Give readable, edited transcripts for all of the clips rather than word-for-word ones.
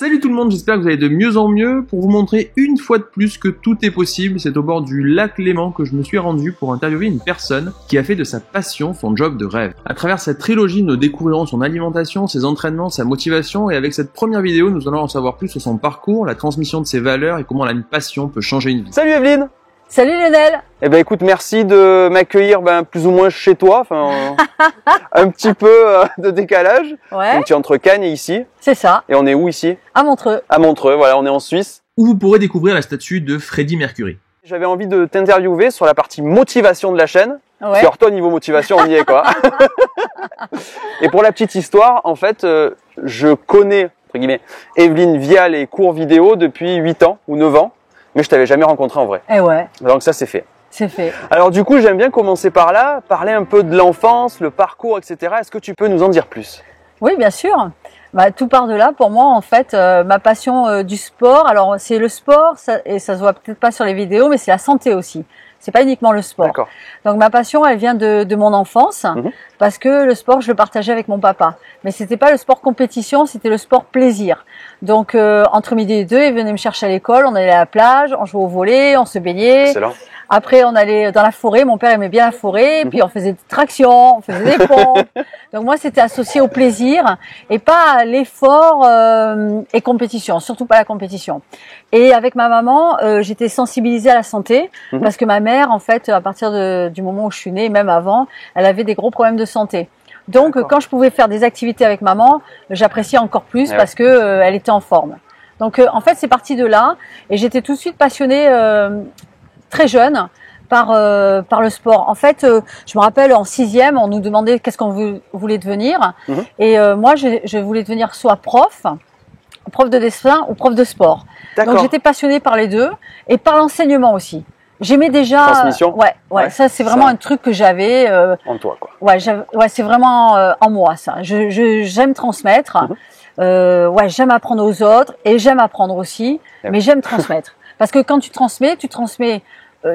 Salut tout le monde, j'espère que vous allez de mieux en mieux. Pour vous montrer une fois de plus que tout est possible, c'est au bord du lac Léman que je me suis rendu pour interviewer une personne qui a fait de sa passion son job de rêve. À travers cette trilogie, nous découvrirons son alimentation, ses entraînements, sa motivation, et avec cette première vidéo, nous allons en savoir plus sur son parcours, la transmission de ses valeurs et comment une passion peut changer une vie. Salut Evelyne. Salut Lionel. Eh ben écoute, merci de m'accueillir plus ou moins chez toi, enfin un petit peu de décalage. Ouais. Donc tu es entre Cannes et ici. C'est ça. Et on est où ici? À Montreux. À Montreux, voilà, on est en Suisse. Où vous pourrez découvrir la statue de Freddie Mercury. J'avais envie de t'interviewer sur la partie motivation de la chaîne. Ouais. Sur toi, niveau motivation, on y est quoi. Et pour la petite histoire, en fait, je connais, entre guillemets, Evelyne via les cours vidéo depuis 8 ans ou 9 ans. Mais je t'avais jamais rencontré en vrai. Eh ouais. Donc ça, c'est fait. C'est fait. Alors du coup, j'aime bien commencer par là, parler un peu de l'enfance, le parcours, etc. Est-ce que tu peux nous en dire plus? Oui, bien sûr. Tout part de là. Pour moi, en fait, ma passion du sport. Alors, c'est le sport, et ça se voit peut-être pas sur les vidéos, mais c'est la santé aussi. C'est pas uniquement le sport. D'accord. Donc ma passion, elle vient de mon enfance, parce que le sport, je le partageais avec mon papa. Mais c'était pas le sport compétition, c'était le sport plaisir. Donc entre midi et deux, il venait me chercher à l'école, on allait à la plage, on jouait au volley, on se baignait. Excellent. Après, on allait dans la forêt. Mon père aimait bien la forêt. Et puis, on faisait des tractions, on faisait des pompes. Donc, moi, c'était associé au plaisir et pas à l'effort et compétition, surtout pas la compétition. Et avec ma maman, j'étais sensibilisée à la santé parce que ma mère, en fait, à partir du moment où je suis née, même avant, elle avait des gros problèmes de santé. Donc, quand je pouvais faire des activités avec maman, j'appréciais encore plus parce que elle était en forme. Donc, en fait, c'est parti de là. Et j'étais tout de suite passionnée très jeune par le sport. En fait, je me rappelle en 6e, on nous demandait qu'est-ce qu'on voulait devenir. Et moi, je voulais devenir soit prof de dessin ou prof de sport. Donc j'étais passionnée par les deux et par l'enseignement aussi. J'aimais déjà. Transmission. Ouais, ça c'est vraiment un truc que j'avais. En toi, quoi. Ouais, c'est vraiment en moi ça. J'aime transmettre. J'aime apprendre aux autres et j'aime apprendre aussi, mais j'aime transmettre. Parce que quand tu transmets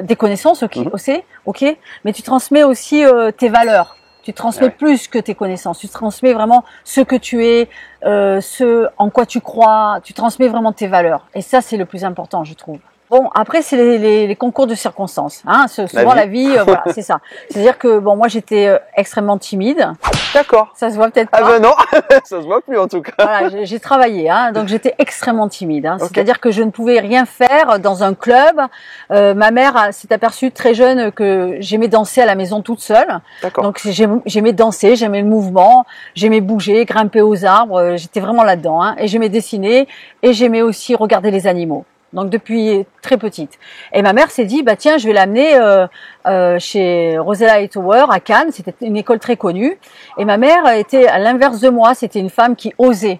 des connaissances, ok, mais tu transmets aussi tes valeurs. Tu transmets plus que tes connaissances. Tu transmets vraiment ce que tu es, ce en quoi tu crois. Tu transmets vraiment tes valeurs. Et ça, c'est le plus important, je trouve. Bon, après, c'est les concours de circonstances. Hein. Souvent, la vie, voilà, c'est ça. C'est-à-dire que, bon, moi, j'étais extrêmement timide. D'accord. Ça se voit peut-être pas. Ah ben non, ça se voit plus en tout cas. Voilà, j'ai travaillé, hein, donc j'étais extrêmement timide. Hein. C'est-à-dire que je ne pouvais rien faire dans un club. Ma mère s'est aperçue très jeune que j'aimais danser à la maison toute seule. Donc j'aimais danser, j'aimais le mouvement, j'aimais bouger, grimper aux arbres. J'étais vraiment là-dedans. Hein. Et j'aimais dessiner et j'aimais aussi regarder les animaux. Donc depuis très petite. Et ma mère s'est dit, tiens, je vais l'amener chez Rosella Hightower à Cannes. C'était une école très connue. Et ma mère était à l'inverse de moi. C'était une femme qui osait,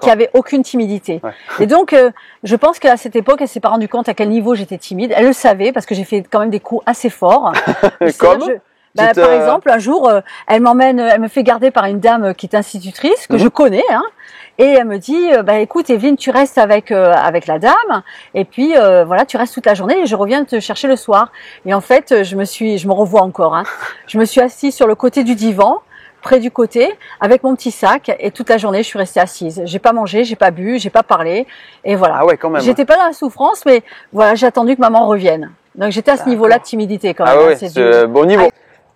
qui avait aucune timidité. Ouais. Et donc, je pense qu'à cette époque, elle s'est pas rendue compte à quel niveau j'étais timide. Elle le savait parce que j'ai fait quand même des coups assez forts. Comme par exemple, un jour, elle me fait garder par une dame qui est institutrice que je connais, hein. Et elle me dit, écoute, Evelyne, tu restes avec la dame, et puis voilà, tu restes toute la journée et je reviens te chercher le soir. Et en fait, je me revois encore. Hein. Je me suis assise sur le côté du divan, près du côté, avec mon petit sac, et toute la journée, je suis restée assise. J'ai pas mangé, j'ai pas bu, j'ai pas parlé, et voilà. Ah ouais, quand même. J'étais pas dans la souffrance, mais voilà, j'ai attendu que maman revienne. Donc j'étais à ce niveau-là de timidité quand même. Ah ouais, c'est bon niveau.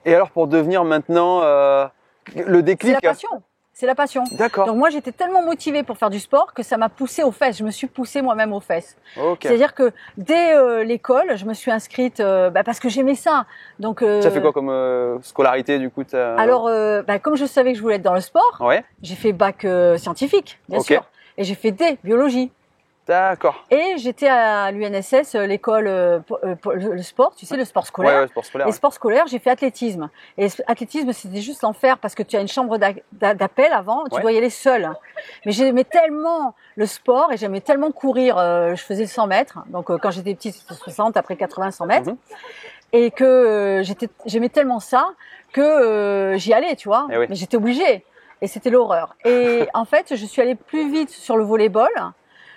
Et alors pour devenir maintenant le déclic. C'est la passion. C'est la passion. D'accord. Donc moi j'étais tellement motivée pour faire du sport que ça m'a poussée aux fesses. Je me suis poussée moi-même aux fesses. C'est-à-dire que dès l'école, je me suis inscrite parce que j'aimais ça. Donc tu as fait quoi comme scolarité du coup Alors comme je savais que je voulais être dans le sport, j'ai fait bac scientifique, bien sûr, et j'ai fait biologie. D'accord. Et j'étais à l'UNSS, l'école, le sport, tu sais, le sport scolaire. Ouais, sport scolaire. Les sports scolaires, j'ai fait athlétisme. Et athlétisme, c'était juste l'enfer parce que tu as une chambre d'appel avant, tu dois y aller seul. Mais j'aimais tellement le sport et j'aimais tellement courir. Je faisais 100 mètres. Donc, quand j'étais petite, c'était 60, après 80, 100 mètres. Et que j'aimais tellement ça que j'y allais, tu vois. Mais j'étais obligée. Et c'était l'horreur. Et en fait, je suis allée plus vite sur le volley-ball.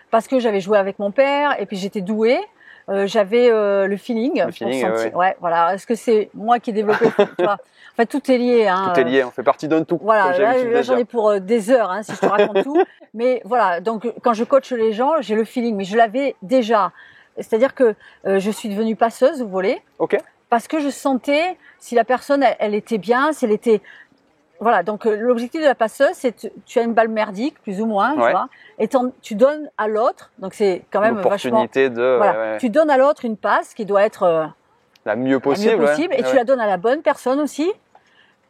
Parce que j'avais joué avec mon père et puis j'étais douée. j'avais le feeling. Le feeling, pour sentir. Ouais, voilà. Est-ce que c'est moi qui ai développé tu vois. En fait, tout est lié. Hein, tout est lié, on fait partie d'un tout. Voilà, là j'en ai pour des heures hein, si je te raconte tout. Mais voilà, donc quand je coach les gens, j'ai le feeling, mais je l'avais déjà. C'est-à-dire que je suis devenue passeuse au volley. Ok. Parce que je sentais si la personne, elle était bien, si elle était... Voilà, donc l'objectif de la passeuse, c'est tu as une balle merdique, plus ou moins, tu vois, et tu donnes à l'autre, donc c'est quand même l'opportunité vachement... Voilà, tu donnes à l'autre une passe qui doit être... la mieux possible. Et tu la donnes à la bonne personne aussi,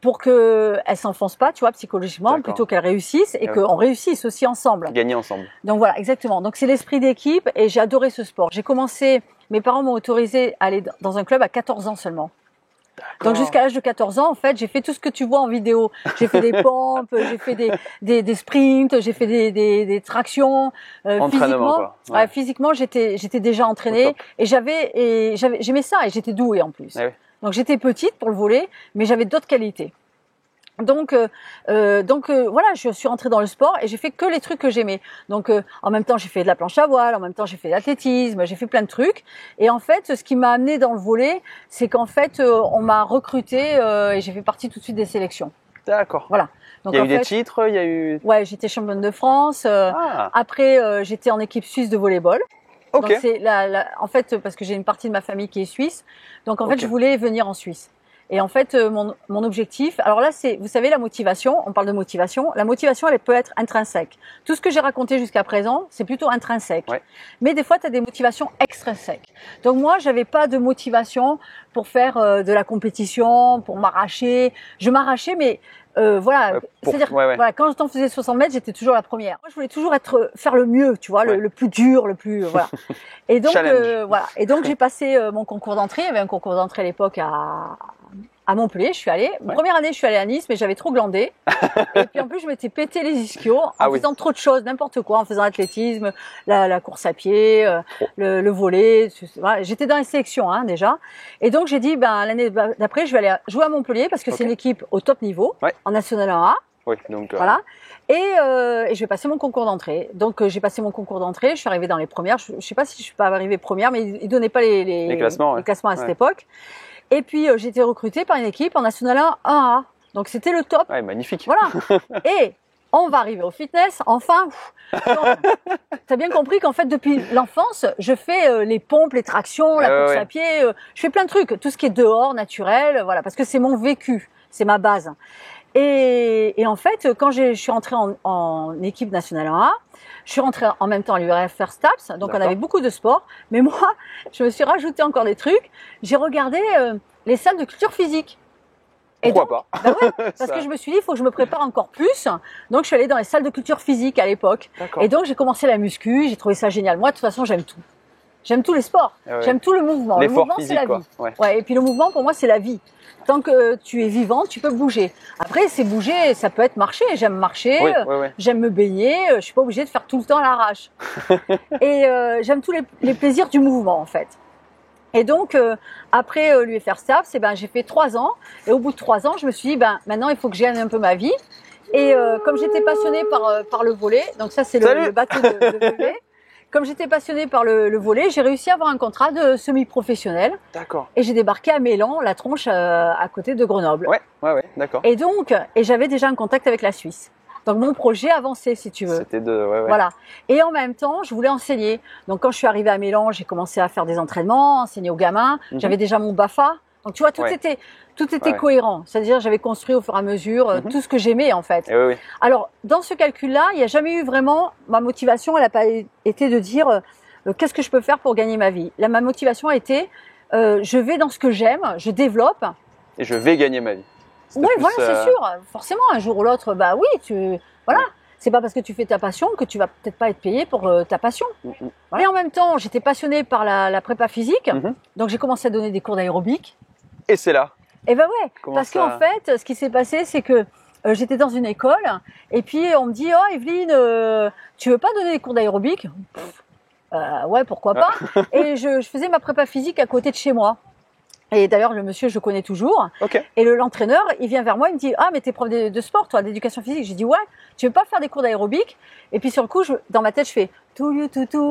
pour qu'elle s'enfonce pas, tu vois, psychologiquement, plutôt qu'elle réussisse, et qu'on réussisse aussi ensemble. Gagner ensemble. Donc voilà, exactement. Donc c'est l'esprit d'équipe, et j'ai adoré ce sport. J'ai commencé... Mes parents m'ont autorisé à aller dans un club à 14 ans seulement. Donc jusqu'à l'âge de 14 ans, en fait, j'ai fait tout ce que tu vois en vidéo. J'ai fait des pompes, j'ai fait des sprints, j'ai fait des tractions. Entraînement, quoi. Ouais. Physiquement, j'étais déjà entraînée et j'aimais ça et j'étais douée en plus. Donc j'étais petite pour le volley, mais j'avais d'autres qualités. Donc voilà, je suis rentrée dans le sport et j'ai fait que les trucs que j'aimais. Donc en même temps, j'ai fait de la planche à voile, en même temps, j'ai fait de l'athlétisme, j'ai fait plein de trucs. Et en fait, ce qui m'a amené dans le volley, c'est qu'en fait, on m'a recrutée et j'ai fait partie tout de suite des sélections. D'accord. Voilà. Donc, il y a eu des titres, il y a eu... Ouais, j'étais championne de France. Après, j'étais en équipe suisse de volleyball. Ok. Donc c'est en fait, parce que j'ai une partie de ma famille qui est suisse. Donc en fait, je voulais venir en Suisse. Et en fait, mon objectif, alors là, c'est, vous savez, la motivation, on parle de motivation. La motivation, elle peut être intrinsèque. Tout ce que j'ai raconté jusqu'à présent, c'est plutôt intrinsèque. Ouais. Mais des fois, tu as des motivations extrinsèques. Donc moi, j'avais pas de motivation pour faire de la compétition, pour m'arracher. Je m'arrachais, mais voilà. C'est-à-dire, voilà, quand on faisait 60 mètres, j'étais toujours la première. Moi, je voulais toujours faire le mieux, tu vois, le plus dur, le plus, voilà. Et donc, voilà. Et donc, j'ai passé mon concours d'entrée. Il y avait un concours d'entrée à l'époque à Montpellier, je suis allée. Première année, je suis allée à Nice, mais j'avais trop glandé. Et puis en plus, je m'étais pété les ischios en faisant trop de choses, n'importe quoi, en faisant l'athlétisme, la course à pied, le volley. Voilà. J'étais dans les sélections hein, déjà. Et donc j'ai dit, l'année d'après, je vais aller jouer à Montpellier parce que c'est une équipe au top niveau, en National 1A. Oui, donc voilà. Et je vais passer mon concours d'entrée. Donc j'ai passé mon concours d'entrée, je suis arrivée dans les premières. Je sais pas si je suis pas arrivée première, mais ils donnaient pas les classements à cette époque. Et puis j'ai été recrutée par une équipe en National 1A. Donc c'était le top. Ouais, magnifique. Voilà. Et on va arriver au fitness, enfin. T'as bien compris qu'en fait depuis l'enfance, je fais les pompes, les tractions, la course à pied, je fais plein de trucs, tout ce qui est dehors, naturel, voilà, parce que c'est mon vécu, c'est ma base. Et en fait, quand je suis rentrée en équipe nationale 1A, je suis rentrée en même temps à l'URFR STAPS, donc on avait beaucoup de sports. Mais moi, je me suis rajouté encore des trucs. J'ai regardé les salles de culture physique. Pourquoi pas parce que je me suis dit, il faut que je me prépare encore plus. Donc, je suis allée dans les salles de culture physique à l'époque. Et donc, j'ai commencé la muscu. J'ai trouvé ça génial. Moi, de toute façon, j'aime tout. J'aime tous les sports. J'aime tout le mouvement. Le mouvement, c'est la vie. Ouais. Et puis, le mouvement, pour moi, c'est la vie. Tant que tu es vivant, tu peux bouger. Après, c'est bouger, ça peut être marcher. J'aime marcher, j'aime me baigner. Je suis pas obligée de faire tout le temps à l'arrache. Et j'aime tous les plaisirs du mouvement, en fait. Et donc, après l'UFR STAPS, j'ai fait 3 ans. Et au bout de 3 ans, je me suis dit, maintenant, il faut que je gagne un peu ma vie. Et comme j'étais passionnée par le volley, donc ça, c'est le bateau de volley. Comme j'étais passionnée par le volley, j'ai réussi à avoir un contrat de semi-professionnel. D'accord. Et j'ai débarqué à Mélan, la tronche à côté de Grenoble. Ouais, d'accord. Et donc, j'avais déjà un contact avec la Suisse. Donc mon projet avançait, si tu veux. C'était Voilà. Et en même temps, je voulais enseigner. Donc quand je suis arrivée à Mélan, j'ai commencé à faire des entraînements, enseigner aux gamins. J'avais déjà mon BAFA. Donc tu vois, tout était cohérent. C'est-à-dire, j'avais construit au fur et à mesure tout ce que j'aimais en fait. Alors, dans ce calcul-là, il n'y a jamais eu vraiment ma motivation. Elle n'a pas été de dire qu'est-ce que je peux faire pour gagner ma vie. Là, ma motivation a été je vais dans ce que j'aime, je développe. Et je vais gagner ma vie. Oui, voilà, c'est sûr. Forcément, un jour ou l'autre, oui, voilà. C'est pas parce que tu fais ta passion que tu vas peut-être pas être payé pour ta passion. Voilà. Et en même temps, j'étais passionnée par la prépa physique, donc j'ai commencé à donner des cours d'aérobic. Et c'est là. Et parce qu'en fait, ce qui s'est passé, c'est que j'étais dans une école et puis on me dit, oh Evelyne, tu veux pas donner des cours d'aérobic? Ouais, pourquoi pas. Et je faisais ma prépa physique à côté de chez moi. Et d'ailleurs, le monsieur, je le connais toujours. Et l'entraîneur, il vient vers moi, il me dit, ah, mais t'es prof de sport, toi, d'éducation physique. J'ai dit, ouais, tu veux pas faire des cours d'aérobic? Et puis sur le coup, dans ma tête, je fais, tout.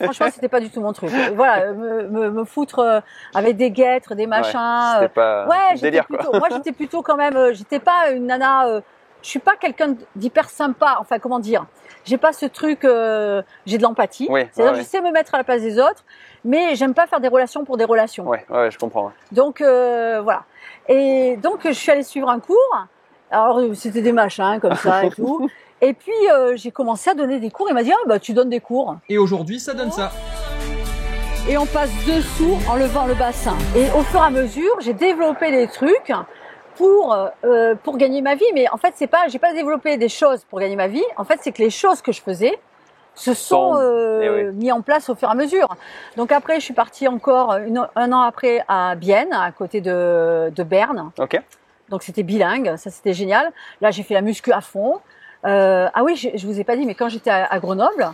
franchement, c'était pas du tout mon truc. Voilà, me foutre avec des guêtres, des machins. Ouais, c'était pas délire, quoi. Moi, j'étais plutôt quand même, j'étais pas une nana, je suis pas quelqu'un d'hyper sympa. Enfin, comment dire? J'ai pas ce truc, j'ai de l'empathie. Oui, C'est-à-dire, ouais, je sais me mettre à la place des autres, mais j'aime pas faire des relations pour des relations. Ouais, je comprends. Ouais. Donc, voilà. Et donc, je suis allée suivre un cours. Alors, c'était des machins comme ça et tout. Et puis, j'ai commencé à donner des cours. Il m'a dit, ah, bah, tu donnes des cours. Et aujourd'hui, ça donne ça. Et on passe dessous en levant le bassin. Et au fur et à mesure, j'ai développé des trucs pour gagner ma vie. Mais en fait, j'ai pas développé des choses pour gagner ma vie. En fait, c'est que les choses que je faisais se sont mis en place au fur et à mesure. Donc après, je suis partie encore un an après à Bienne, à côté de Berne. Ok. Donc c'était bilingue, ça c'était génial. Là, j'ai fait la muscu à fond. Ah oui, je vous ai pas dit, mais quand j'étais à Grenoble,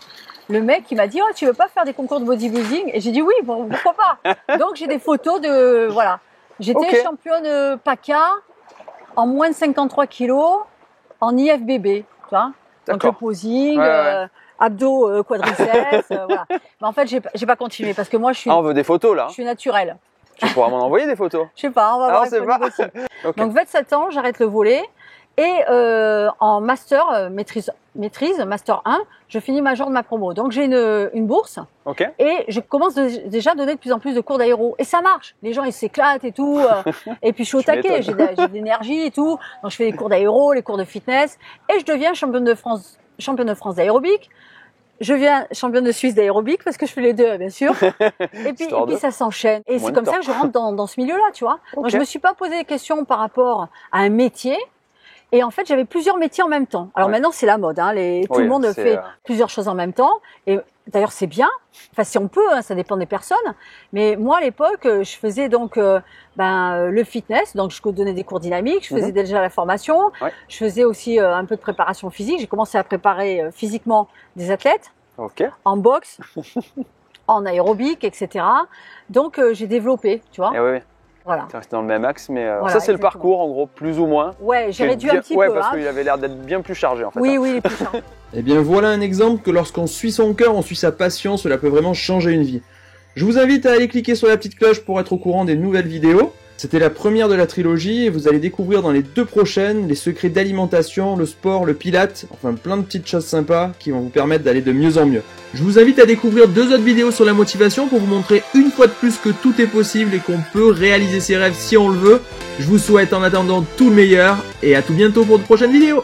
le mec il m'a dit, oh, tu veux pas faire des concours de bodybuilding? Et j'ai dit oui, bon, pourquoi pas. Donc j'ai des photos de, voilà. J'étais championne PACA en moins de 53 kilos en IFBB, tu vois. Donc le posing, abdos, quadriceps, voilà. Mais en fait, j'ai pas continué parce que moi je suis. Ah, on veut des photos là. Je suis naturelle. Tu pourras m'en envoyer des photos. Je sais pas, on va voir. Okay. Donc 27 ans, j'arrête le volley. Et en master, maîtrise, master 1, je finis major de ma promo. Donc j'ai une bourse. Okay. Et je commence déjà à donner de plus en plus de cours d'aéro. Et ça marche. Les gens, ils s'éclatent et tout. Et puis je suis au taquet, j'ai de l'énergie et tout. Donc je fais les cours d'aéro, les cours de fitness. Et je deviens championne de France d'aérobic. Je viens championne de Suisse d'aérobic parce que je fais les deux, bien sûr. Et puis ça s'enchaîne. Et c'est comme ça que je rentre dans ce milieu-là, tu vois. Okay. Donc je me suis pas posé des questions par rapport à un métier. Et en fait, j'avais plusieurs métiers en même temps. Alors maintenant, c'est la mode. Hein, tout le monde fait plusieurs choses en même temps. Et d'ailleurs, c'est bien. Enfin, si on peut, hein, ça dépend des personnes. Mais moi, à l'époque, je faisais donc le fitness. Donc, je donnais des cours dynamiques. Je faisais déjà la formation. Je faisais aussi un peu de préparation physique. J'ai commencé à préparer physiquement des athlètes en boxe, en aérobic, etc. Donc, j'ai développé, tu vois. Voilà. Tu restes dans le même axe, mais voilà, ça c'est le parcours en gros, plus ou moins. Ouais, j'ai réduit un petit peu. Ouais, parce qu'il avait l'air d'être bien plus chargé en fait. Oui, il est plus chargé. Eh bien voilà un exemple que lorsqu'on suit son cœur, on suit sa passion, cela peut vraiment changer une vie. Je vous invite à aller cliquer sur la petite cloche pour être au courant des nouvelles vidéos. C'était la première de la trilogie et vous allez découvrir dans les 2 prochaines les secrets d'alimentation, le sport, le pilate, enfin plein de petites choses sympas qui vont vous permettre d'aller de mieux en mieux. Je vous invite à découvrir 2 autres vidéos sur la motivation pour vous montrer une fois de plus que tout est possible et qu'on peut réaliser ses rêves si on le veut. Je vous souhaite en attendant tout le meilleur et à tout bientôt pour de prochaines vidéos.